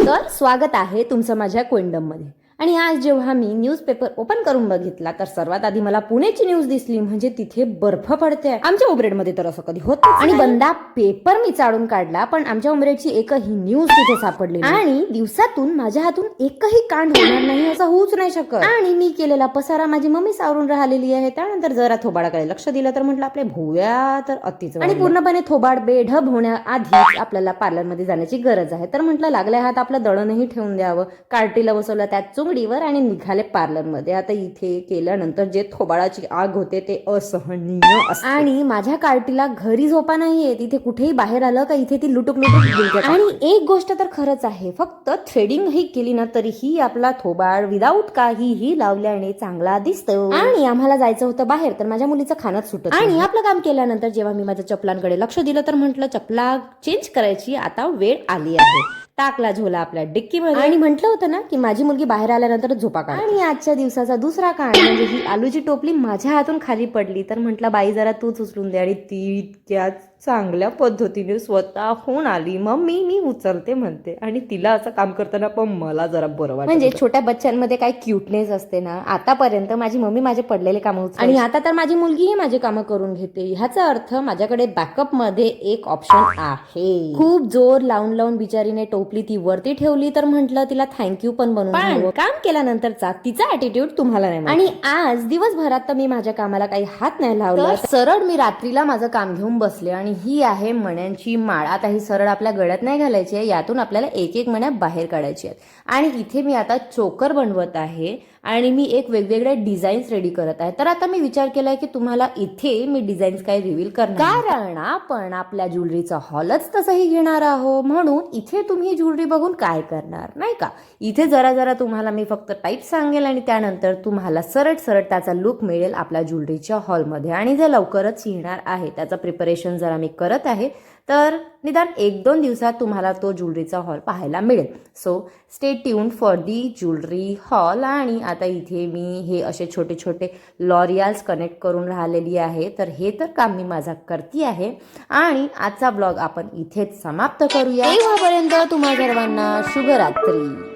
तर स्वागत आहे तुमचं माझ्या क्विंडममध्ये. आणि आज जेव्हा मी न्यूजपेपर ओपन करून बघितला तर सर्वात आधी मला पुण्याची न्यूज दिसली. म्हणजे तिथे बर्फ पडते. आमच्या उमरेडमध्ये तर असं कधी होत आणि बंदा पेपर मी चाळून काढला पण आमच्या उमरेडची एकही न्यूज तिथे सापडली नाही. आणि दिवसातून माझ्या हातून एकही कांड होणार नाही असं होऊच नाही शकत. आणि मी केलेला पसारा माझी मम्मी सावरून राहिलेली आहे. त्यानंतर जरा थोबाडाकडे लक्ष दिलं तर म्हटलं आपल्या भोव्या तर अतिच आणि पूर्णपणे थोबाड बेढब होण्याआधी आपल्याला पार्लरमध्ये जाण्याची गरज आहे. तर म्हटलं लागल्या हात आपलं दळणही ठेवून द्यावं. कार्टीला बसवलं त्यात चुंगडीवर आणि निघाले पार्लरमध्ये. आता इथे केल्यानंतर जे थोबाडाची आग होते ते असहनीय असते. आणि माझ्या कार्टीला घरी झोपा नाहीये. तिथे कुठेही बाहेर आलं का इथे ती लुटुक लुटुक. आणि एक गोष्ट तर खरंच आहे, फक्त थ्रेडिंग ही केली ना तरीही आपला थोबाड विदाऊट काहीही लावल्याने चांगला दिसतो. आणि आम्हाला जायचं होतं बाहेर तर माझ्या मुलीचं खाणच सुटत. आणि आपलं काम केल्यानंतर जेव्हा मी माझ्या चपलांकडे लक्ष दिलं तर म्हटलं चपला चेंज करायची आता वेळ आली आहे. टाकला झोला आपल्या डिक्कीमध्ये आणि म्हटलं होतं ना की माझी मुलगी बाहेर आल्यानंतर झोपा काढ. आणि आजच्या दिवसाचा दुसरा कांड म्हणजे ही आलूची टोपली माझ्या हातून खाली पडली. तर म्हटलं बाई जरा तूच उचलून दे. आणि ती इतक्या चांगल्या पद्धतीने स्वतःहून आली. मम्मी मी उचलते म्हणते. आणि तिला असं काम करताना पण मला जरा बरं वाटतं. म्हणजे छोट्या बच्चांमध्ये काय क्यूटनेस असते ना. आतापर्यंत माझी मम्मी माझे पडलेले कामं उचलते आणि आता तर माझी मुलगीही माझे कामं करून घेते. ह्याचा अर्थ माझ्याकडे बॅकअप मध्ये एक ऑप्शन आहे. खूप जोर लावून लावून बिचारीने टोपली ती वरती ठेवली तर म्हटलं तिला थँक्यू पण बनवून काम केल्यानंतरचा तिचा ऍटिट्यूड तुम्हाला नाही. आणि आज दिवसभरात तर मी माझ्या कामाला काही हात नाही लावला. सरळ मी रात्रीला माझं काम घेऊन बसले. आणि ही आहे मण्यांची माळ. आता ही सरळ आपल्या गळ्यात नाही घालायची आहे. यातून आपल्याला एक एक मण्या बाहेर काढायची आहेत. आणि इथे मी आता चोकर बनवत आहे आणि मी एक वेगवेगळ्या डिझाईन्स रेडी करत आहे. तर आता मी विचार केलाय की तुम्हाला इथे मी डिझाईन्स काही रिव्हील करणार कारण आपण आपल्या ज्वेलरीचा हॉलच तसंही घेणार आहोत. म्हणून इथे तुम्ही ज्वेलरी बघून काय करणार नाही का. इथे जरा जरा तुम्हाला मी फक्त टाईप सांगेल आणि त्यानंतर तुम्हाला सरळ सरळ त्याचा लुक मिळेल आपल्या ज्वेलरीच्या हॉलमध्ये. आणि जे लवकरच येणार आहे त्याचं प्रिपरेशन जरा मी करत आहे. तर निदान 1-2 दिवसात तुम्हाला तो ज्वेलरीचा हॉल पाहायला मिळेल. So stay tune for the jewellery hall. आणि आता इथे मी हे असे छोटे छोटे लॉरियल्स कनेक्ट करून राहिलेली आहे. तर हे तर काम मी माझा करते आहे. आणि आजचा ब्लॉग आपण इथेच समाप्त करूया. तेव्हापर्यंत तुम्हा सर्वांना शुभरात्री.